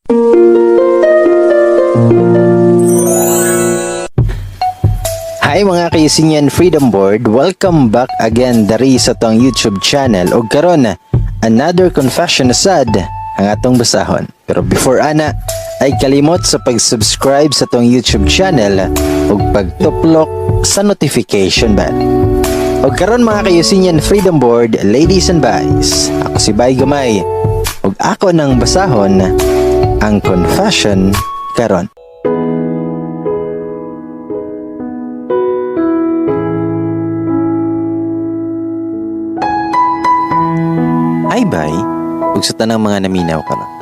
Hi mga kaisinyan Freedom Board, welcome back again dari sa tong YouTube channel ug karon another confession asad ang atong basahon. Pero before ana ay kalimot sa pag-subscribe sa tong YouTube channel ug pagtuplok sa notification bell. Ug karon mga kaisinyan Freedom Board, ladies and boys, ako si Bay Gamay ug ako nang basahon ang confession karon. Hi bye, ug sa tanang mga naminaw ka lang.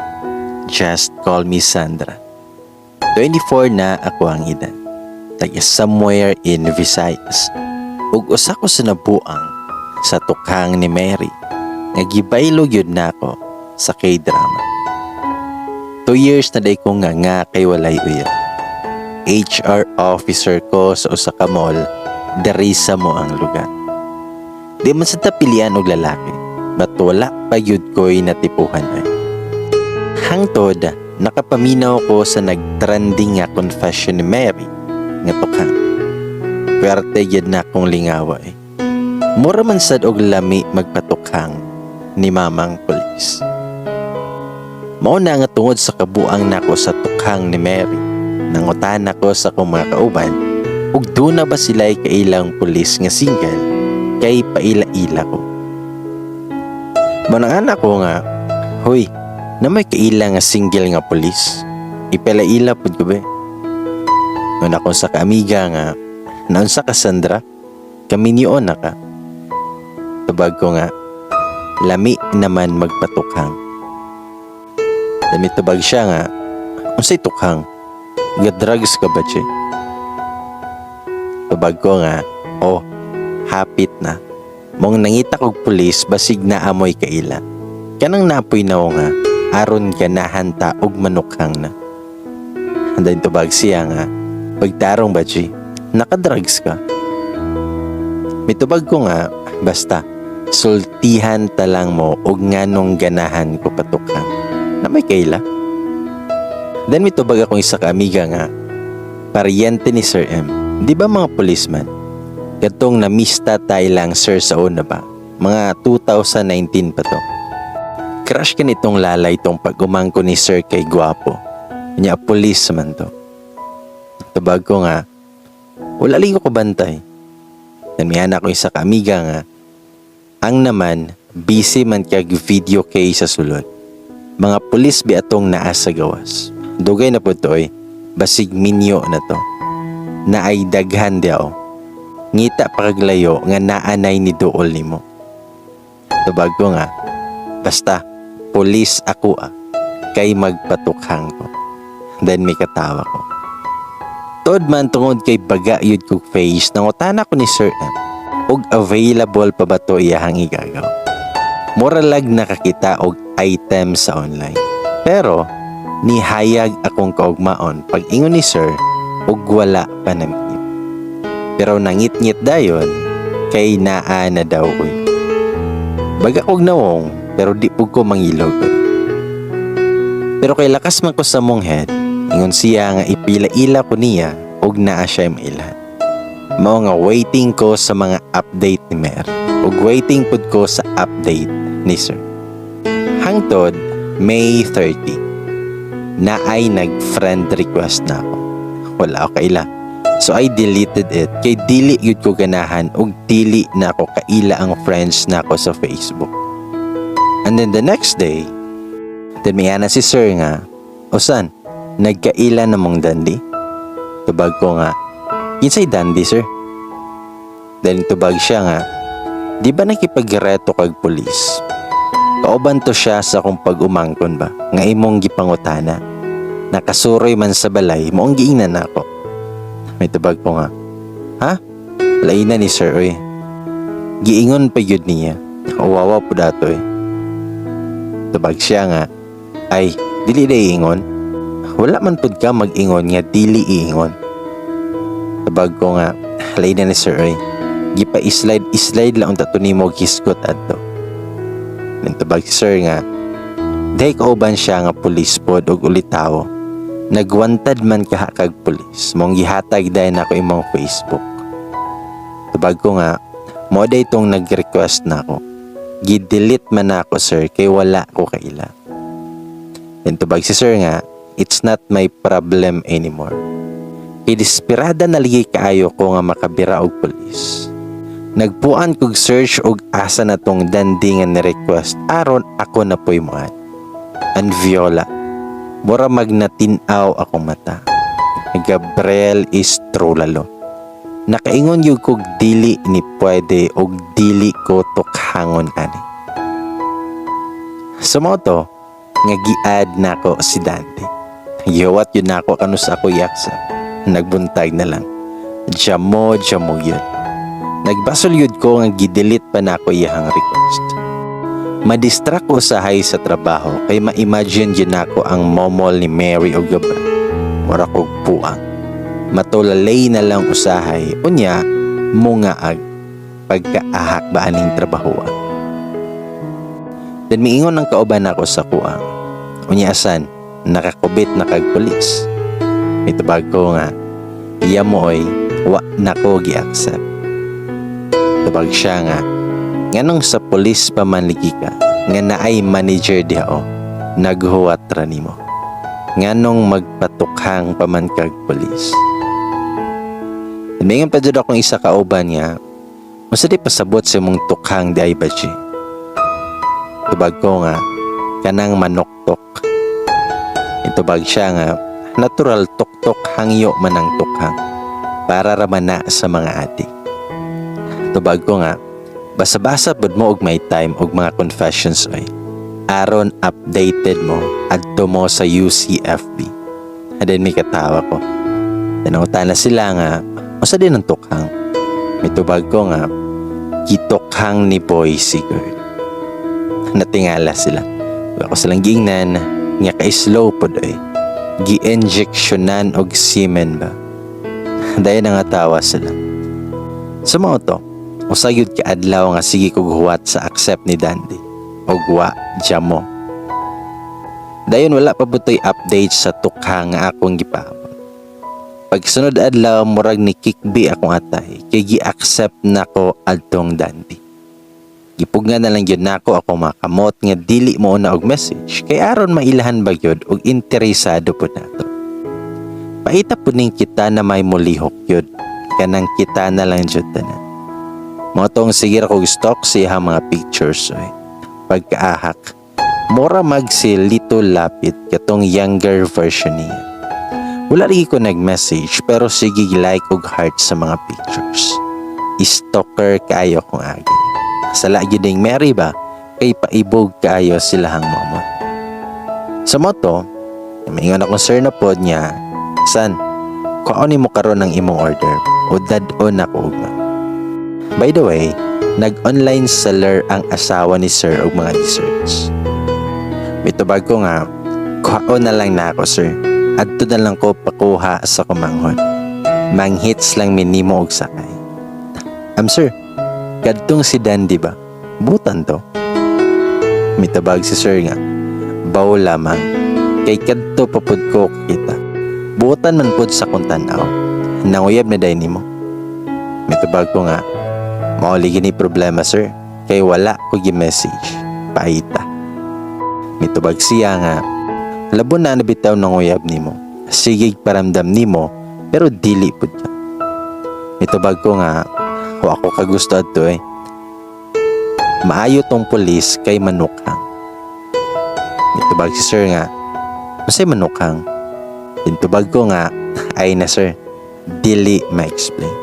Just call me Sandra. 24 na ako ang edad. Taga somewhere in Visayas. Ug usa ko sa nabuang sa tukhang ni Mary. Nga gibaylog yun na ako sa K-drama. 2 years na day ko nga kay walay uya. HR officer ko sa usa ka mall dari sa mo ang lugar. Di man sa tapilian og lalaki. Ba't wala pa yun ko'y natipuhan ay. Hangtod, nakapaminaw ko sa nagtrending nga confession ni Mary nga tukhang. Pwerte yun na akong lingawa eh. Mura man sad og lami magpatukhang ni mamang pulis. Mauna nga tungod sa kabuang nako sa tukhang ni Mary. Nangutan ako sa akong mga kauban ug doon na ba sila'y kailang pulis nga single kay paila-ila ko. Manangan ako nga, hoy, na may kaila nga single nga polis. Ipalaila po ko ba? Nung akong sa kaamiga nga, naon sa Cassandra, kami niyon na ka. Tabag ko nga, lami naman magpatukhang. Dami tabag siya nga, unsay tukhang, drugs ka ba siya? Tabag ko nga, oh, hapit na. Mong nangita kog pulis basig na amoy kaila. Kanang napoy na nga, aron ganahanta og manukhang na. Andan tubag siya nga, pagtarong ba G, nakadrugs ka. Mitubag ko nga, basta, sultihan talang mo og nganong ganahan ko patukhang. Na may kaila. Then mitubag akong isa ka amiga nga, paryente ni Sir M. Di ba mga policeman? Katong namista tayo lang sir sa una ba? Mga 2019 pa to. Crush ka nitong lalay tong pag-umangko ni sir kay gwapo. Kanya police man to. Tabag ko nga, wala ligo ko bantay. Namihan ako isa ka amiga nga. Ang naman, busy man kag video kay sa sulod. Mga pulis bi atong naa sa gawas. Dugay na po to basig minyo na to. Na ay daghan diaw. Ngita pakaglayo nga naanay ni duol nimo. Tubag ko nga, basta, pulis ako kay magpatukhang ko. Then may katawa ko. Tod man tungod kay baga yun kong face, nangutana ko ni Sir M. Og available pa ba to iyahang igagaw? Moralag nakakita og item sa online. Pero, nihayag akong kaugmaon pag ingon ni Sir, og wala pa namin. Pero nangit-ngit dayon kay naa na daw ko. Baga kog nawong pero di pug ko mangilog. Pero kay lakas man ko sa mong head, ingon siya nga ipila-ila ko niya og naa siya mailhan. Mao nga waiting ko sa mga update ni Mer ug waiting pud ko sa update ni Sir. Hangtod May 30 na ay nag-friend request na ako. Wala ako kaila. So I deleted it kay dili yun ko ganahan ug dili na ako kaila ang friends na ako sa Facebook. And then the next day, then may ana si Sir nga, Osan, nagkaila na mong dandi? Tubag ko nga, kinsay dandi Sir? Then tubag siya nga, di ba nakipagreto kag pulis? Kauban to siya sa akong pag-umangkon ba, nga imong gipangutana. Nakasuroy man sa balay, moong giingnan ako. May tubag ko nga, ha? Lain na ni Sir, oy. Giingon pa yun niya. Kawawa po dato, Tubag siya nga, ay, dili na iingon. Wala man pud ka mag-ingon nga dili iingon. Tubag ko nga, lain na ni Sir, oy. Gipa-slide lang ang tato ni mo giskot adto. Nang tubag si Sir nga, Dahil kauban siya nga pulis pod og ulitaw. Nagwantad man ka kag pulis. Mong gihatag dahil na ako imong Facebook. Tubag ko nga, mo day itong nag-request na ako. Gidelete man na ako sir, kay wala ko kaila. Then tubag si sir nga, it's not my problem anymore. Idesperada na ligi kaayo ko nga makabira og pulis. Nagpuan kog search og asa na tong dandi nga ni-request aron ako na po'y muad. Ang Viola. Mura magnatinaw akong mata. Gabriel is true lalo. Nakaingon yung kog dili ni pwede og dili ko tukhangon ani. Sa mo to, nga gi-add na ko si Dante. Yawat yun na ako kanus ako yaksa. Nagbuntag na lang. Jamo yun. Nagbasol yun ko nga gidelete pa na ako iyang request. Madistract ko usahay sa trabaho kay ma-imagine yun ako ang momol ni Mary o Gabriel. Mura kog puang. Matulalay na lang usahay unya mungaag pagkaahak ba aning trabahoan. Then miingon ang kauban ako sa kuang. Unya asan nakakubit na kag pulis. Mitubag ko nga iya mo oy wa nako gi-accept. Tubag siya nga nganong sa pulis pa manligi ka nga naay manager diha o naghuwat ra nimo. Nganong magpatukhang pa man kag pulis. Mingon pa jud akong isa ka uban nga masa di pasabot sa mong tukhang di ay baji. Tubag ko nga kanang manoktok. Itubag siya nga natural tuktok hangyo man ang tukhang para raman na sa mga adik. Tubag ko nga basa-basa pod mo og may time og mga confessions oy. Aron updated mo adto mo sa UCFB. Adin may katawa ko. Tanawta na sila nga usa din ang tukhang. Mitubag ko nga gitukhang ni boy si girl. Natingala sila. Ako silang gingnan nga ka-slow pod oy. Gi-injectionan og semen ba. Dayon nga tawa sila. Sa mga to usayod ka adlaw nga sige kog huwat sa accept ni Dandy og wa jamo. Dayon wala pa butoy update sa tukhang nga akong gipaabot. Pagsunod adlaw murag ni kikbi akong atay kay gi-accept nako adtong Dandy. Gipugna na lang gyud nako ako makamot nga dili mo na og message kay aron mailahan ba gyud og interesado pud nato. Paita pud ning kita na may mulihok gyud kanang kita na lang jud tanan. Mga tong sige ra kog stalk siya mga pictures oy. Pagkaahak, mura magsi Lito Lapid katong younger version niya. Wala rin ko nag-message pero sige like og heart sa mga pictures. Stalker kaayo kong agi. Sala gyud ding Mary ba kay paibog kaayo silahang momot. Sa moto, maingon akong sir na pod niya, san, kuan mo karon ng imong order o dad-on ako ugma. By the way, nag-online seller ang asawa ni sir og mga desserts. Mitubag ko nga, kuhaon na lang na ako sir. Adto na lang ko pakuha sa kumanghon. Manghits lang minimo og sakay. Sir, kadtong si Dandy ba? Butan to. Mitubag si sir nga, baw lamang. Kay kadto papud ko kita. Butan man pud sa kung tanaw. Nanguyab na dayon nimo. Mitubag ko nga, mauli gini problema sir, kay wala ko gi-message, paita. Mitubag siya nga, labon na nabitaw ng uyab nimo, sigig paramdam nimo, pero dili pud ka. Mitubag ko nga, ako kagusto adto eh. Maayo tong pulis kay manukhang. Mitubag si sir nga, masay manukhang. Mitubag ko nga, ay na sir, dili ma-explain.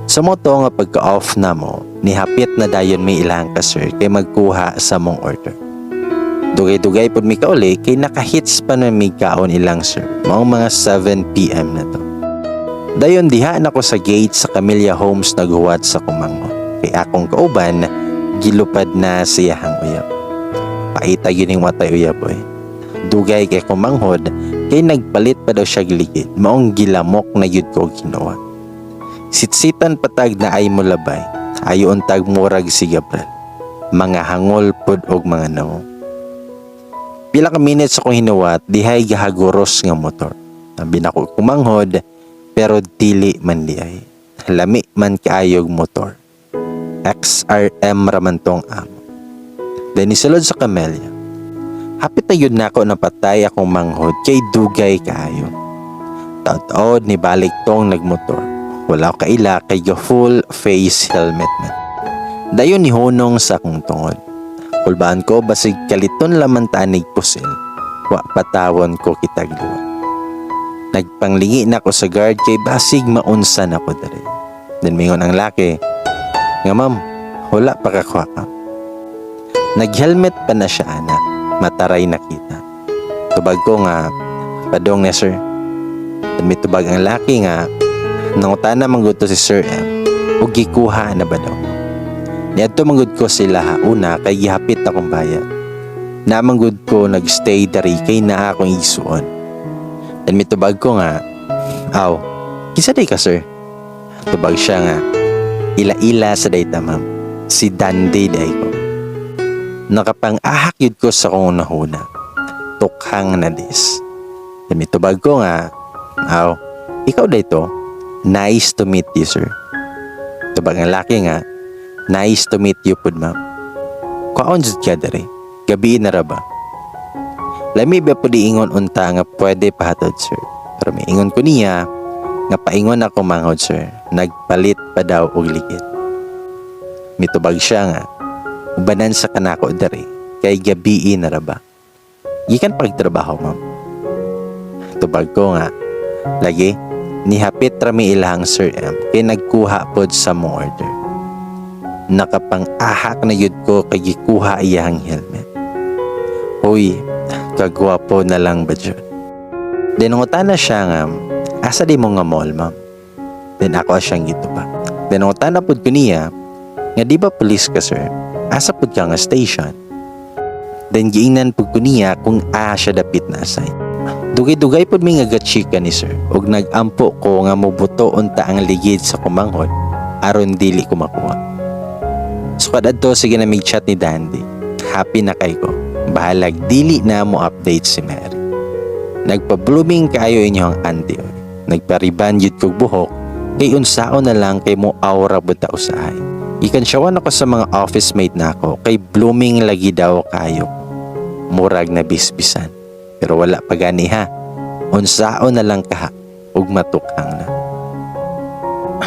Sa moto nga pagka-off na mo, nihapit na dayon may ilang ka sir kay magkuha sa mong order. Dugay-dugay pod mi kauli kay nakahits pa na mi kaon ilang sir. Mga 7 PM na to. Dayon diha na ko sa gate sa Camellia Homes naghuwat sa kumanghon. Kay akong kauban gilupad na siyahang uyab. Paita gining watay uyab oy. Dugay kay kumanghod kay nagpalit pa daw siya giligid. Maong gilamok na yud ko ginawa. Sitsitan patag na ay mo labay, ayon tag murag si Gabriel. Mga hangol pod og mga naong. Pila ka minutes ako hinuwat, dihay gahaguros nga motor. Sabi na ko kumanghod, pero dili man diay. Lami man kaayog motor. XRM raman tong amo. Then isulod sa Camellia. Hapit na yun na ako napatay akong manghod kay dugay kaayo. Taod-taod ni balik tong nagmotor. Wala ko kaila kay full face helmet man. Dayon ni hunong sa akong tungod. Kulbaan ko basig kaliton laman tanig pusil. Wa patawon ko kitagluwa. Nagpanglingi na ako sa guard kay basig maunsa na ko dali. Then mingon ang laki, nga ma'am, wala pa kakuha ka. Nag-helmet pa na siya anak, mataray nakita. Tubag ko nga, padong na sir. Then may tubag ang laki nga, nangutana mangguto si Sir M, o gikuha na ba daw? Niadto manggod ko sila una kay gihapit akong bayan. Namanggod ko nagstay dari kay naa akong isuon. Then may tubag ko nga, aw, kisa day ka sir? Tubag siya nga, ila-ila sa dayta ma'am, si Dandy day ko. Nakapang-ahak yun ko sa kong nahuna, tukhang na dis. Then may tubag ko nga, aw, ikaw day to, nice to meet you sir. Tubag ang laki nga, nice to meet you pud ma'am. Kaon jud ka dere, gabi na ra ba? Lami ba pud ingon unta nga pwede pahatod sir. Pero may ingon ko niya nga paingon ako manghod sir. Nagpalit pa daw og ligid. Mitubag siya nga ubanan sa kanako dere kay gabi na ra ba? Gikan pagtrabaho ma'am. Tubag ko nga lagi nihapit ra mi ilahang Sir M kay nagkuha pod sa mo order. Nakapang-ahak na yun ko kay gikuha iyang helmet. Uy, kagwapo na lang ba dyan? Dinungutan na siya nga, asa di mo nga mall ma'am? Then ako siyang gito pa. Dinungutan na pod ko niya, nga di ba police ka sir? Asa pod ka nga station? Then giingnan pod ko niya kung siya dapit na asay. Dugay-dugay pod mi nga gachika ni sir, ug nagampo ko nga mubuto unta ang ligid sa kumanghod, aron dili ko makuha. So kadadto sige na mig-chat ni Dandy. Happy na kay ko. Bahalag dili na mo update si Mary. Nagpa-blooming kayo inyong auntie. Nagpa-riban yun kog buhok. Kay unsaon na lang kay mo aura buta usahay. Ikansyawan ako sa mga office mate na ako. Kay blooming lagi daw kayo. Murag na bisbisan. Pero wala pa gani ha. Unsaon na lang kaha. Ug matukang na.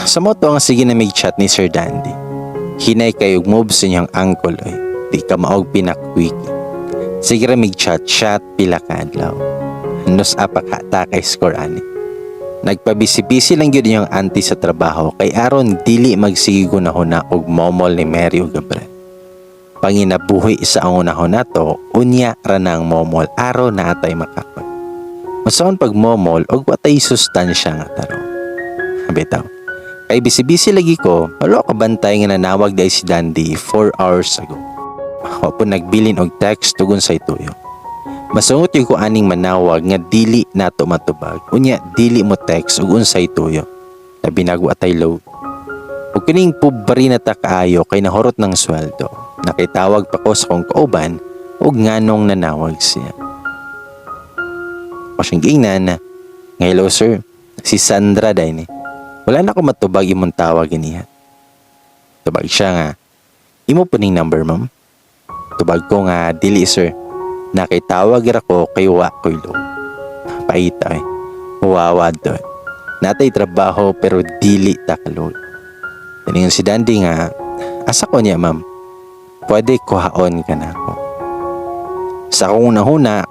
Sa moto ang sige na mig-chat ni Sir Dandy. Hinay kayog move sa inyong uncle oy. Di ka maog pinakwiki. Sige ra mig-chat pila ka adlaw. Nos apakata kay score ani. Nagpabisi-bisi lang gyud inyong auntie sa trabaho kay aron dili magsige gunahuna og momol ni Mary ug Gabriel. Panginabuhi sa unahon nato, unya ra nang momol aron na atay makakon. Masaon pag momol og watay sustansya nga tarong. Bitaw. Kay bisi-bisi lagi ko, wala ka bantay nga nanawag dahil si Dandy 4 hours ago. Ako po nagbilin og text tugon sa ituyo. Masungot yung ko aning manawag nga dili nato matubag. Unya, dili mo text ug unsay tuyo. Labi nago atay load. Ug kining pubari na ta kaayo kay nahurot ng sweldo. Nakitawag pa ko sa kong kauban ug nganong nanawag siya. O siyang giingnan na, hello sir, si Sandra day ni. Wala na ako matubag imong tawag niya. Tubag siya nga, imo po ning number ma'am. Tubag ko nga, dili sir. Nakitawag ra ko kay wa ko'y low. Paita eh. Huwawad doon. Natay trabaho pero dili takalod. Taningon si Dandy nga, asa ko niya ma'am. Pwede kuhaon ka na ako. Sa kong unahuna,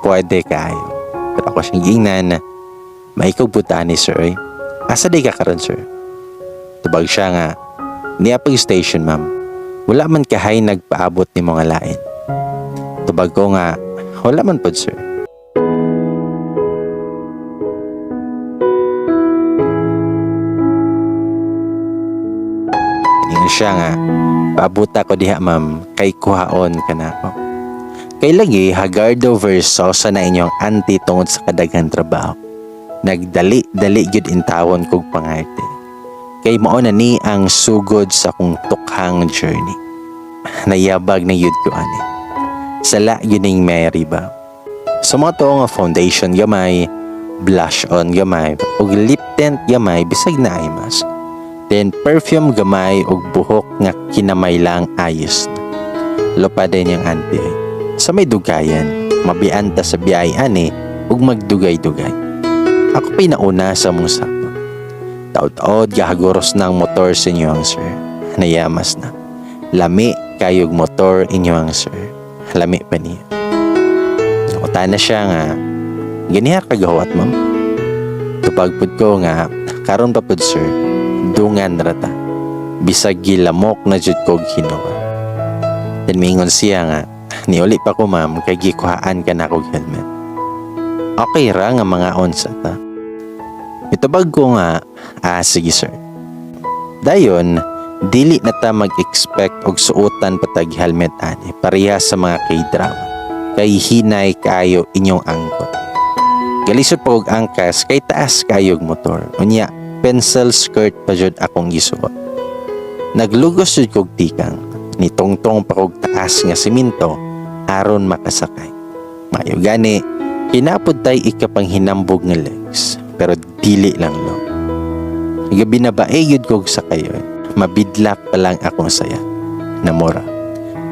pwede kayo. Pero ako siyang giingnan na, maikaw buta ni sir eh. Asa di ka karon sir? Tubag siya nga, niya pag station ma'am. Wala man kahay nagpaabot ni mga lain. Tubag ko nga, wala man pod sir. Tingin siya nga, paabuta ko diha ma'am, kay kuhaon ka na ako. Kay lagi, hagardo versus sa na inyong auntie tungod sa kadaghan trabaho. Nagdali-dali gyud intawon kog pangarte. Kay mao na ni ang sugod sa kong tukhang journey. Nayabag na yud ko ani. Sala gyud ning Mary ba? Sa mga to nga foundation gamay, blush on gamay, ug lip tint gamay bisag na ay mask. Then perfume gamay ug buhok nga kinamay lang ayos na. Lopa din yung auntie. Sa may dugayan, mabianta sa biyay ani ug magdugay-dugay. Ako pa'y nauna sa mong sakto. Taod-taod gahagoros ng motor sa inyo ang sir. Nayamas na. Lami kayog motor inyo ang sir. Lami pa niya. Nakuta na siya nga, ganihar kagawat ma'am. Tupagpud ko nga, karon pa pud sir, dungan rata. Bisag gilamok na jud ko ginawa. Then mingon siya nga, niuli pa ko ma'am, kay gikuhaan ka na kog helmet. Okay ra nga mga onsa ta. Itabag ko nga, sige sir. Dayon, dili na ta mag-expect og suotan patag helmet ani, pareha sa mga K-drama. Kay hinay kayo inyong angkot. Galisod pa og angkas kay taas kayog motor. Unya, pencil skirt pa jud akong gisuot. Naglugos jud kog tikang, nitongtong pa kog taas nga siminto aron makasakay. Mayo gani, kinapod tay ikapang hinambog nga legs, pero dili lang no. Gabi na bae yun kog sakayon, mabidlak pa lang akong saya. Namora,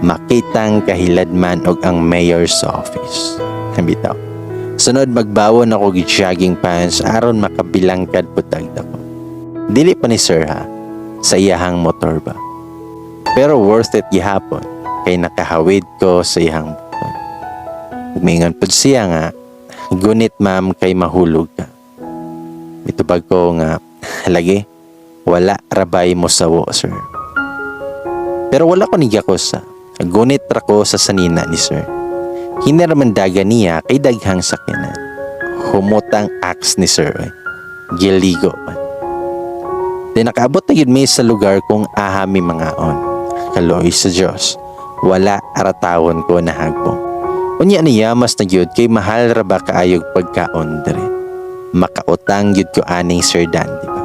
makitang kahiladman og ang mayor's office. Bitaw. Sunod magbawon ako og jogging pants aron makabilangkad putag ako. Dili pa ni sir ha, sa iyahang motor ba. Pero worth it gihapon kay nakahawid ko sa iyang motor. Umingon pud siya nga, gunit ma'am kay mahulog ka. Mitubag ko nga, lagi, wala rabay mo sawo sir. Pero wala ko nigakos sa, gunit ra ko sa sanina ni sir. Hinaramandaga niya kay daghang sakyanan. Humutang axe ni sir ay. Giligo man. Di nakaabot na yun may sa lugar kung ahami mga on. Kaloy sa Diyos. Wala aratawon ko na hagpong. Unya niya mas na yun kay mahal ra ba kaayog pagkaon dere. Makautang yun ko aning Sir Dan, di ba?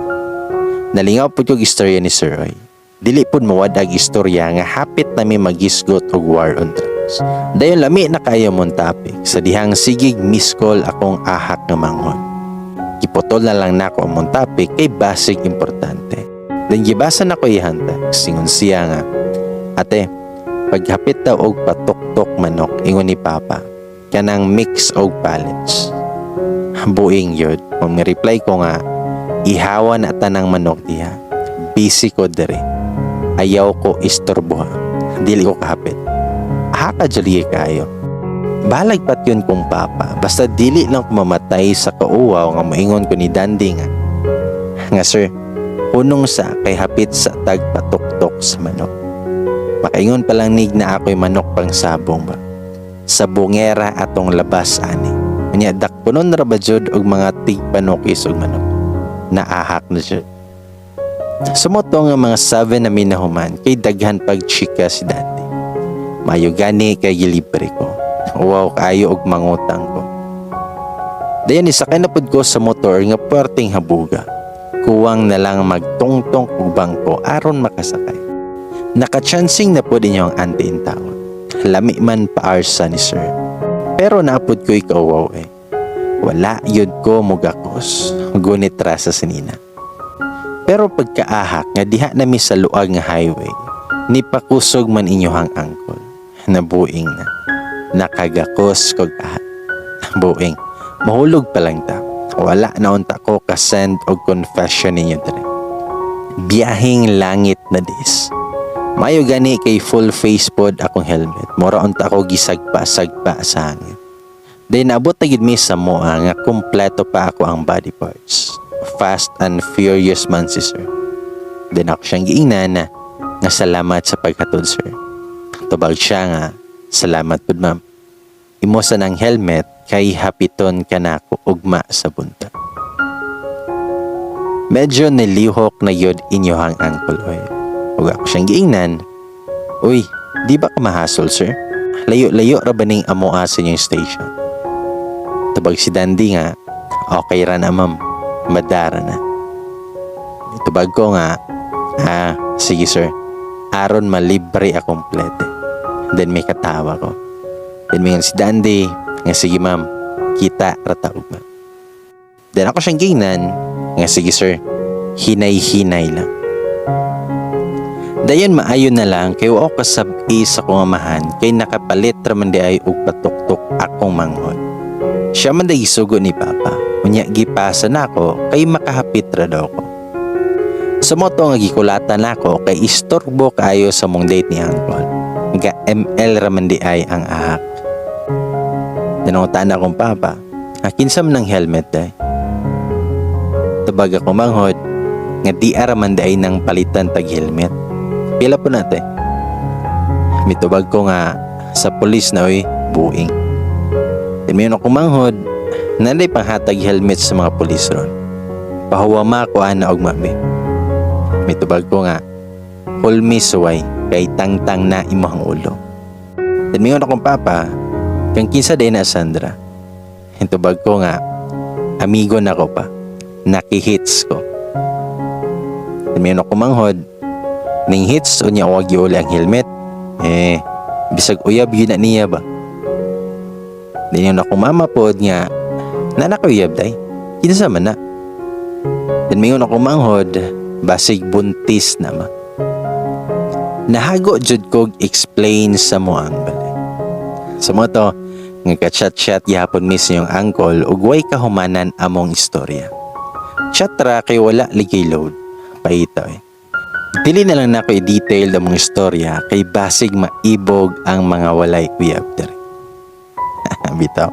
Nalingaw po yung istorya ni Sir Roy. Dili po mawadag istorya nga hapit na may magisgot og war on drugs. Dayon lami na kayo mong topic. Sa dihang sigig miss call akong ahak nga mangon. Gipotol na lang nako ang mong topic kay basig importante. Then gibasa na ko ihan text. Singon siya nga, ate, paghapit daw og patok-tok manok ingon ni Papa, kanang mix og pallets. Buing yun. Kung reply ko nga, ihawa na tanang manok diha. Busy ko dere. Ayaw ko istorboha. Dili ko kahapit. Haka jali kayo. Balagpat yun kong papa. Basta dili lang kumamatay sa kauwaw nga moingon ko ni Dandy nga. Nga sir, punong sa kay hapit sa tagpatuktok sa manok. Makaingon palang nig na ako'y manok pang sabong ba. Sa bungera atong labas ani. Kanya dakpunon ra ba jud og mga tigpanokis og manok. Naahak na jud. Sumoto nga mga 7 na minahuman kay daghan pag chika si Dandy. Mayo gani kay gilibre ko. Wow kayo og mangutang ko. Dayon isakay na pud ko sa motor nga perting habuga. Kuwang na lang magtungtong og bangko aron makasakay. Nakachancing na pud inyo ang auntie in town. Lami man paarsa ni sir. Pero naapod ko ikaw eh. Wala yun ko mugakos. Gunit ra sa sinina. Pero pagkaahak nga diha nami sa luag nga highway, nipakusog man inyohang angkol. Nabuing na. Nakagakos kog ahat. Buing. Mahulog pa lang ta. Wala na unta ko kasend og confession ninyo dere. Biyahing langit na dis. Mayo gani kay full face pod akong helmet. Mora unta ko gisagpa-sagpa sa hangin. Then abot na gid mi sa moa nga kumpleto pa ako ang body parts. Fast and furious man si sir. Then ako siyang giingnan na nga salamat sa pagkatod sir. Tubag siya nga, salamat po ma'am. Imo sa ng helmet kay hapiton ka na ako ugma sa bunta. Medyo nilihok na yod inyohang angkol oy. Ug ako siyang giingnan, uy, di ba ka mahasol sir? Layo-layo ra ba ning amoa sa inyong station? Tubag si Dandy nga, okay ra na ma'am, madara na. Tubag ko nga, sige sir, aron malibre akong plete. Then may katawa ko. Then may si Dandy, nga sige ma'am, kita rata ugma. Dan ako siyang gingnan nga sige sir, hinay-hinay lang. Dayon maayo na lang kay wa ko kasabi sa kong amahan kay nakapalit raman di ay og patuktok akong manghod. Siya man day sugo ni Papa. Unya gipasa nako kay makahapit ra daw ko. Sa moto nga gikulatan nako kay istorbo kaayo sa mong date ni Uncle. Nga ML raman di ay ang ahak. Nanungutan akong Papa, kinsam ng helmet day. Tubag ako manghod nga di araman di ay nang palitan tag helmet. Pila po natin. Mitubag ko nga sa pulis na buing. Timiyon ako manghod, nanday panghatag helmet sa mga pulis ron. Pahuwama ko ana og mabi. Mitubag ko nga, hulmi suway kay tangtang na imong ulo. Timiyon akong Papa, kang kinsa day na Sandra. Hintubag ko nga, amigo na ko pa, nakihits ko. Timiyon ako manghod, ning hits o niya wag uli ang helmet. Bisag uyab yun na niya ba? Din yun ako mamapod nga, nanakuyab day, kinasa man na. Then mayon ako manghod, basig buntis na ma. Nahago jud kog explain sa mo ang balay. Sa mo to, nga ka-chat-chat yapon miss yung uncle, ugway kahumanan among istorya. Chat ra kay wala ligay load. Paita Dili na lang nako i-detail ang mga istorya kay basig maibog ang mga walay uyab diri. Bitaw.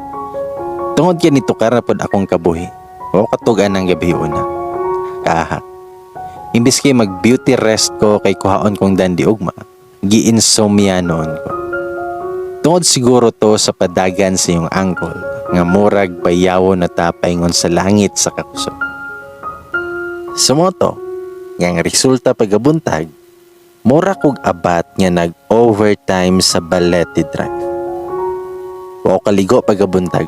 Tungod kay nito karapod akong kabuhi. O katugan ng gabi una. Kahak. Imbis kay mag-beauty rest ko kay kuhaon kong dandi ugma, gi-insomnia noon ko. Tungod siguro to sa padagan sa iyong uncle nga murag bayawo na tapayngon sa langit sa kakusog. Sumoto, nga resulta pagabuntag, mura kog abat nga nag-overtime sa Balete Drive. O kaligo pagabuntag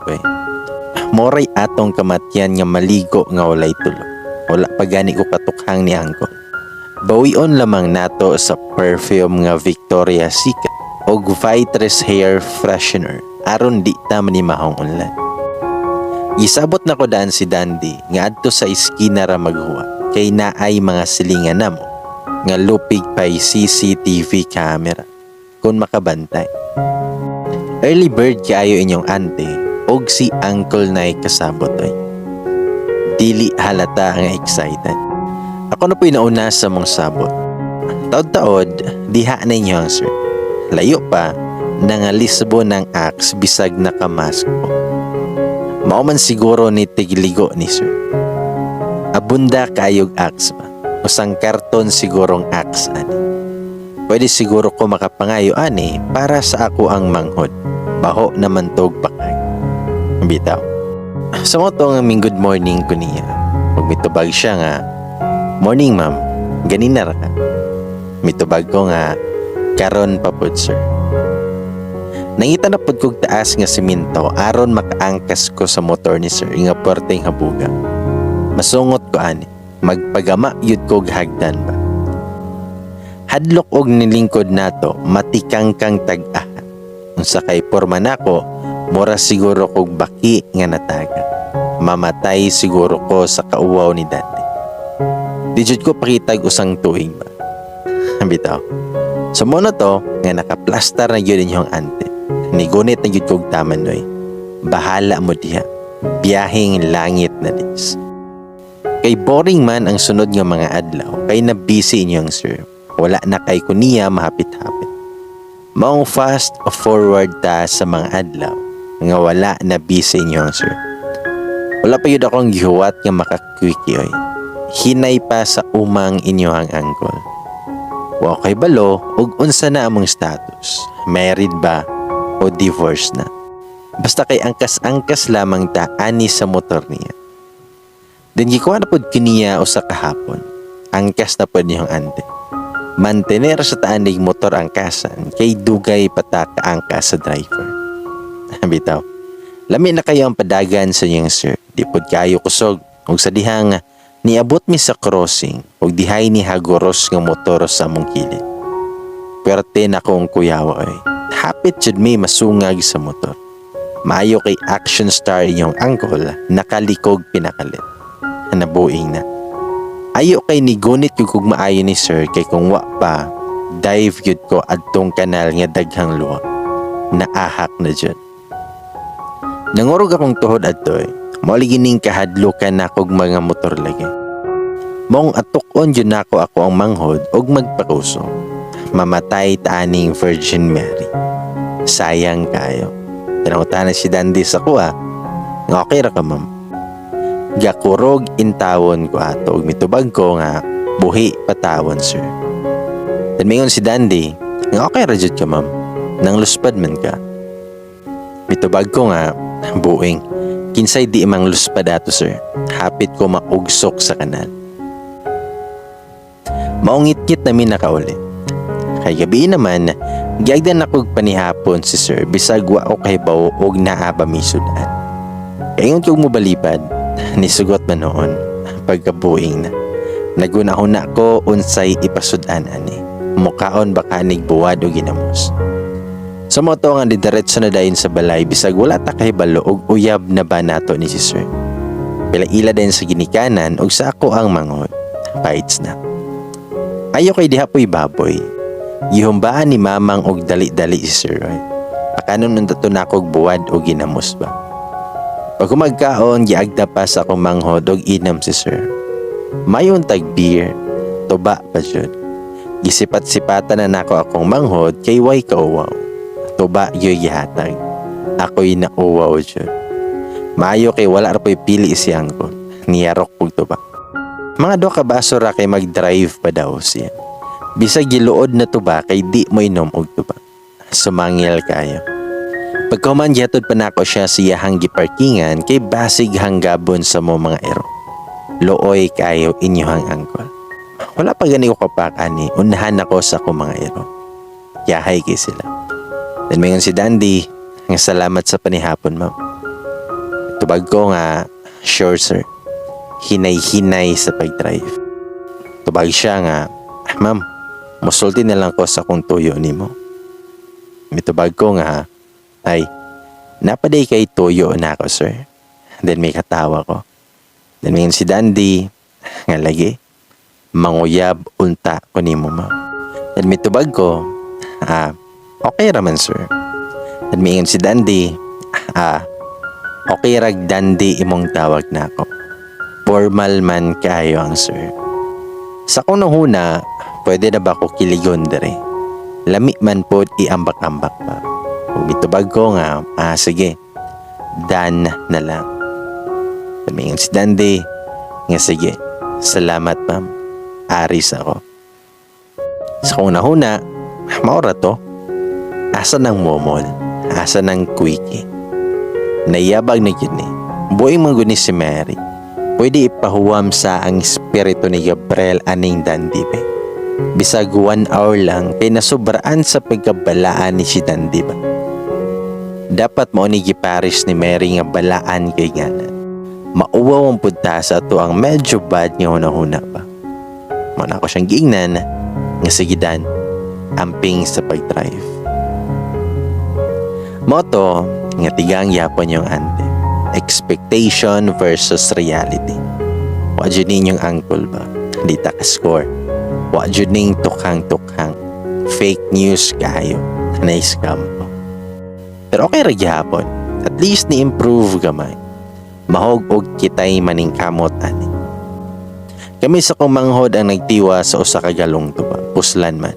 moray atong kamatyan nga maligo nga walay tulo. Wala pa gani ko katukhang ni Uncle. Bawion lamang nato sa perfume nga Victoria's Secret o Vitress Hair Freshener aron di ta manimahong unlan. Isabot na ko daan si Dandy nga adto sa iskina ra maghuwa. Kay naay mga silingan namo nga lupig pay CCTV camera kung makabantay. Early bird kaayo inyong ante og si Uncle nay kasabot dili halata nga excited. Ako na po'y nauna sa mong sabot. Taod-taod diha na inyo sir. Layo pa nangalisbo ng axe bisag nakamask ko. Mao man siguro ni tigligo ni sir. Abunda kayog axe ba? Usang karton sigurong axe ani. Pwede siguro ko makapangayo ani para sa ako ang manghod. Baho naman tog pakag. Bitaw. Sa mo tong good morning ko niya. Pag mitubag siya nga, morning ma'am, ganina ra ka. Mitubag ko nga, karon pa pod sir. Nangita na pod kog taas nga siminto aron makaangkas ko sa motor ni sir nga porteng habuga. Masungot ko ani, magpagama yud kog hagdan ba. Hadlok og nilingkod nato, matikang kang tag-aha. Unsa kay porma nako, mura siguro kog baki nga nataga. Mamatay siguro ko sa kauwaw ni dati. Di jud ko pakitag usang tuig ba. Bitaw. So mo na to, nga nakaplastar na yun inyong ante. Nigunit na yun kog taman noy. Bahala mo diha. Biyahing langit na dis. Kay boring man ang sunod nga mga adlaw, kay na busy inyong sir. Wala na kay kuniya mahapit-hapit. Maong fast forward ta sa mga adlaw, nga wala na busy inyong sir. Wala pa yun akong gihuwat nga makakwiki oy. Hinay pa sa umang inyohang uncle. Wa kay balo, ug unsa na among status? Married ba o divorce na? Basta kay angkas-angkas lamang ta ani sa motor niya. Then gikuha na pod kiniya usa kahapon. Angkas na pod niyong ante. Mantener sa taanig motor angkasan kay dugay pata kaangkas sa driver. Bitaw. Lami na kayo ang padagan sa inyong sir. Di pod kayo kusog. Ug sa dihang niabot mi sa crossing ug dihay ni hagoros nga motor sa among kilid. Perte na kong kuyawa ay. Hapit jud mi masungag sa motor. Maayo kay action star inyong uncle, nakalikog pinakalit. Nabuing na. Ayo kay nigunit yung kung maayo ni sir kay kung wa pa, dive yun ko adtong kanal nga daghang luwa. Naahak na dyan. Nangurog akong tuhod adtoy, mauligining kahadlukan na kog mga motor lagi. Mong atukon yun ako ang manghod og magpakuso. Mamatay taaning Virgin Mary. Sayang kayo. Tinangutan na si Dandy sa kuha. Nga okay ra ka ma'am. Gakurog intawon ko ato. Mitubag ko nga buhi patawon sir. Dan mingon si Dandy. Nga okay ra jud ka ma'am. Nang luspad man ka. Mitubag ko nga buing. Kinsay di mang luspad ato sir. Hapit ko maugsok sa kanal. Maungit-ngit namin nakauli. Kay gabi naman, giagdan akog panihapon si sir bisag wa o kay bawo og naaba misudan. Kaingon kog mobalipad, nisugot man noon pagkabuing na. Nagunahon ko unsay ipasudan ani. Mukaon baka nigbuwad o ginamos. Sa moto nga didiretso na dayon sa balay bisag wala ta kay balo og uyab na ba nato ni si sir. Pila-ila din sa ginikanan og sa ako ang manghod. Bites na. Ayo kay dihapoy baboy. Gihumbaan ni mamang og dali-dali si Sir Roy. Pakanon nung tato na akong buwad o ginamos ba. Pag kumagkaon, giagda pa sa akong manghod og inam si Sir. Mayon tag beer, tuba pa jud. Gisipat-sipatan na nako akong manghod kay way kauwaw. Tuba yoy gihatag. Ako'y nauwaw jud. Maayo kay wala ra po'y pili siyang ko. Niyarok pug tuba. Mga do ka baso ra kay mag-drive pa daw siya. Bisag giluod na tuba kay di mo inom og tuba. Sumangil kayo. Pagkahuman gihatod pa nako siya siyahang giparkingan kay basig hanggabon sa mo mga ero. Looy kayo inyohang angkol. Wala pa gani ko kapakani, unahan ako sa ko mga ero. Yahay kay sila. Dan mayon si Dandy, nga salamat sa panihapon ma'am. Tubag ko nga, sure sir, hinay-hinay sa pag-drive. Tubag siya nga, ma'am, musulti na lang ko sa kung tuyo ni mo. Mitubag ko nga, ay, napaday kay tuyo na ako, sir. Then may katawa ko. Then may si Dandy, nga lagi, manguyab unta ko ni mo, ma'am. Then mitubag ko, okay raman, sir. Then may si Dandy, okay rag Dandy imong tawag na ako. Formal man kayo ang sir. Sa kung huna, pwede na ba ko kiligon dere? Lami man po iambak-ambak pa. Kung mitubag ko nga, sige, Dan na lang. Sabihin si Dandy, nga sige, salamat ma'am, aris ako. Sa kung huna, maura to, asa ng momol, asa ng quickie. Nayabag na yun eh. Buhay manggunis si Mary. Pwede ipahuwam sa ang espiritu ni Gabriel aning Dandy be. Bisag 1 hour lang kay nasubraan sa pagkabalaan ni si Dandy ba. Dapat mo ni giparis ni Mary nga balaan kay ngalan. Mauwaw ang punta sa to ang medyo bad nga hunahuna pa. Muna ko siyang giingnan nga sige Dan, amping sa pag-drive. Moto nga tigang yapon yung ante. Expectation versus reality. Wa jud ninyong angkol ba? Dita ka score. Wa jud ning tukhang-tukhang. Fake news kayo. Na-scam po. Pero okay ra gyapon. At least ni-improve gamay. Mahog og kitay maning kamot ani. Kami sa kumanghod ang nagtiwa sa usa ka galong tuba. Puslan man.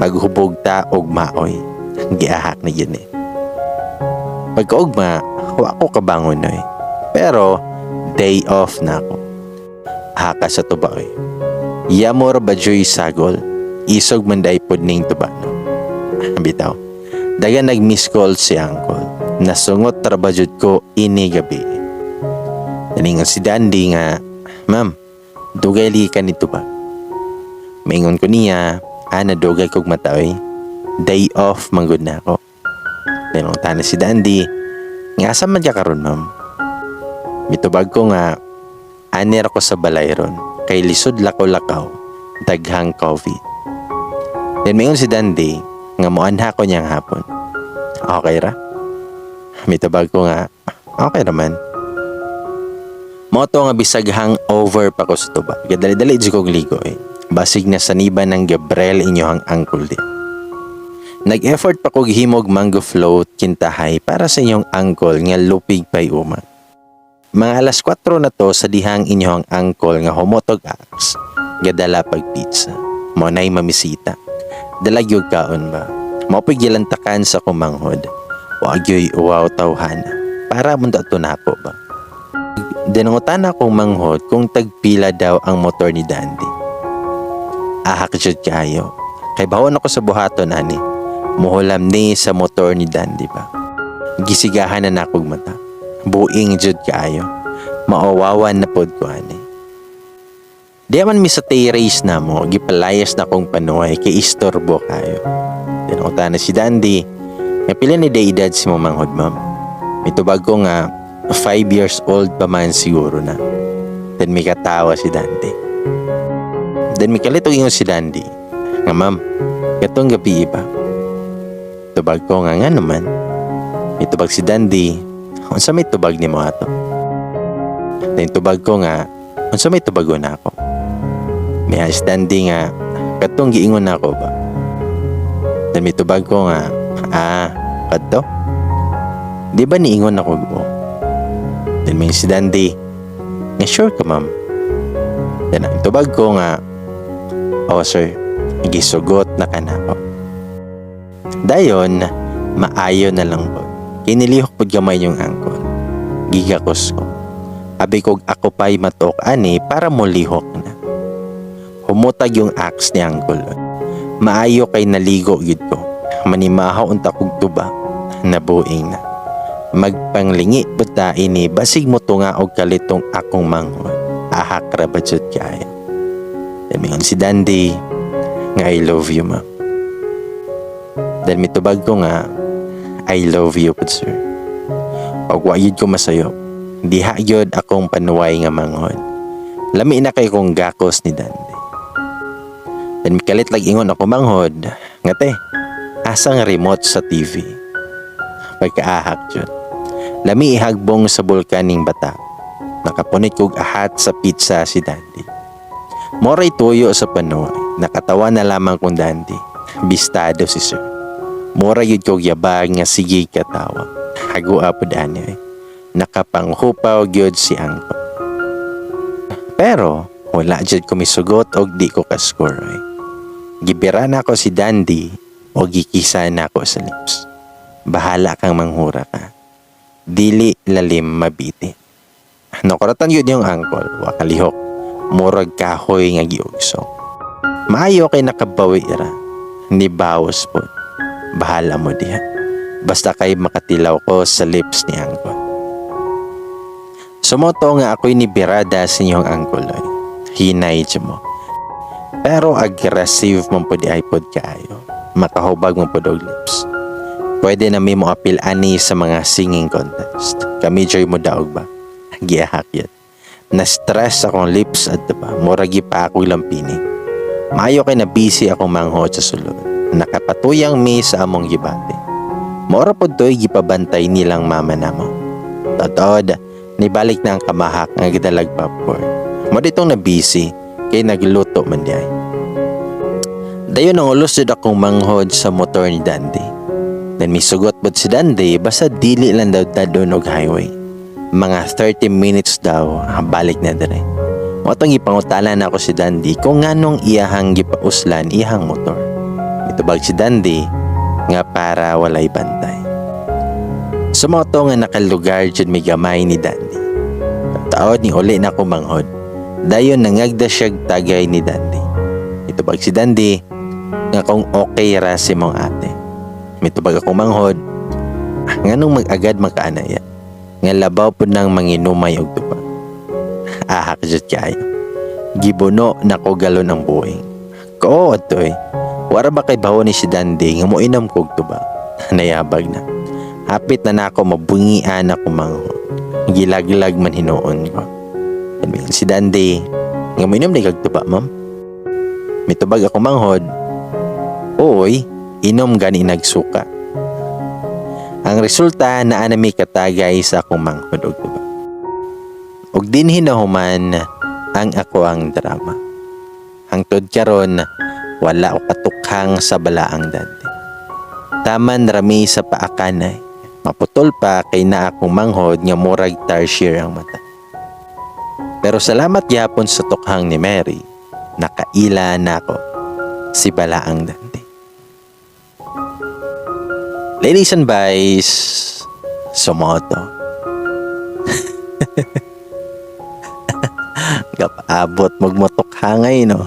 Maghubog ta og maoy. Giahak na yun eh. Pagkaugma, wa ko kabangon na eh. Pero, day off na ako. Haka sa tuba eh. Yamor badyo'y sagol. Isog manday pod ning tuba no. Bitaw. Daga nag-miss call si Uncle. Nasungot trabajud ko ini gabi. Naningon si Dandy nga, ma'am, dugay li ka nito ba? Maingon ko niya, nadugay kog mataoy. Day off manggod na ako. Tinunta na si Dandy, nga asa man ka karon ma'am? Mitubag ko nga, anir ako sa balay ron, kay lisod lakaw-lakaw, daghang COVID. Then mayon si Dandy, nga muanha ko niyang hapon. Okay ra? Mitubag ko nga, okay naman. Moto nga bisag hangover pa ko sa tubag. Dali-dali di kong ligo eh. Basig na saniban ng Gabriel inyohang angkol din. Nag-effort pa ko himog mango float kintahay para sa inyong angkol nga lupig pay uma. Mga alas 4 na to sa dihang inyohang angkol nga humotog aks. Gadala pag pizza. Monay mamisita. Dalagyog kaon ba? Mapagyalantakan sa kumanghod. Wagyoy uwaw tawhana. Para munda ito na ako ba? Dinungutan akong manghod kung tagpila daw ang motor ni Dandy. Ahak jud kayo. Kay bawon ako sa buhaton ani. Muhulam ni sa motor ni Dandy ba. Gisigahan na nakog mata. Buing jud kayo. Maawawan na pod ko ani. Di man mi sa race na mo, gipalayas na kong panuhay kay istorbo kayo. Dinungutan na si Dandy. Nga pila ni edad si mo manghod ma'am. Mitubag ko nga 5 years old pa man siguro na. Then may katawa si Dandy. Then may kalitog ingon si Dandy. Nga ma'am, katong gabi iba. Tubag ko nga naman. May tubag si Dandy. Unsa may tubag ni mo ato? Then tubag ko nga, unsa may tubag na ako? May si Dandy nga, katong giingon na ako ba? Then may tubag ko nga, kato? Di ba niingon ako mo? Then may si Dandy, nga sure ka ma'am. Then ang tubag ko nga, sir, gisugot na ka na ako. Dayon, maayo na lang po. Kinilihok po gamay yung angkol. Gigakos ko. Abi kog ako pa'y matok ani para mo lihok na. Humutag yung axe ni angkol. Maayo kay naligo yun ko. Manimahaw unta kog tuba. Nabuing na. Magpanglingi buta ini basig mo tunga og kalitong akong manghod. Ahak ra ba jud kaya. Damingon si Dandy nga I love you ma. Dahil mitubag ko nga I love you pud sir. Pag wayod ko masayo, diha gyud akong panuway nga manghod. Lami na kay kong gakos ni Dandy. Dan mikalit lag ingon ako manghod nga te, asang remote sa TV. Pagkaahak jud. Lami ihagbong sa bulkaning bata. Nakapunit kog ahat sa pizza si Dandy. Moray tuyo sa panuay. Nakatawa na lamang kong Dandy. Bistado si sir. Mora yun kog yabag nga sige katawa. Hago apod ani. Nakapanghupaw gyud si angko. Pero wala jud ko misugot og di ko ka-score. Gibira na ako si Dandy o gikisa na ako sa lips. Bahala kang manghura ka. Dili lalim mabiti. Nakuratan yun yung angkol, wakalihok. Murag kahoy nga giugso. Maayo kay nakabawi ra. Ni bawas po. Bahala mo diha. Basta kay makatilaw ko sa lips ni angkol. Sumoto nga ako'y nibirada sa inyong angkol. Hinay mo. Pero aggressive mo po di iPod kaayo. Makahubag mo po og lips. Pwede na may mo apil ani sa mga singing contest. Kami joy mo daog ba? Giahak yan. Na-stress akong lips at diba? Muragi pa ako lampini. Maayo kay na busy akong manghod sa sulod. Nakapatuyang mi sa among gibate. Mora po to'y gipabantay nilang mama namo. Totod, nibalik na ang kamahak nga gidalag popcorn. Mo ditong na busy kay nagluto man diay. Dayon ang ulusod akong manghod sa motor ni Dandy. Then may sugot po si Dandy basta dili lang daw dadon og highway. Mga 30 minutes daw balik na dire. Motong ipangutala na ako si Dandy kung nganong iyahang gipauslan iyahang motor. Mitubag si Dandy nga para walay bantay. Sumoto nga nakalugar jud may gamay ni Dandy. Taod ni uli na ko manghod. Dayon nangagda siyag tagay ni Dandy. Mitubag si Dandy nga kung okay ra si mong ate. Mitubag ako manghod. Nganong mag-agad makaanaya. Nga labaw po nang manginumay og tupa. Ahak jud kayo. Gibuno na ko galon ang buhing. Kood to eh. Wara ba kay bawo ni si Dandy nga moinom kog tuba. Nayabag na. Hapit na nako mabungian ako manghod. Gilaglag man hinuon ko. Sabihin si Dandy nga moinom ni kag tuba ma'am. Mitubag ako manghod. Oy, inom gani nagsuka. Ang resulta na anami katagay sa akong manghod og tuba. Ug din hinahuman ang ako ang drama. Hangtod karon wala ko katukhang sa balaang dati. Taman rami sa paakanay. Maputol pa kay na akong manghod nga murag tarsier ang mata. Pero salamat gyapon sa tukhang ni Mary, nakaila na ako si balaang dati. Ladies and boys, sumoto. Kapaabot magmotok hangay, no?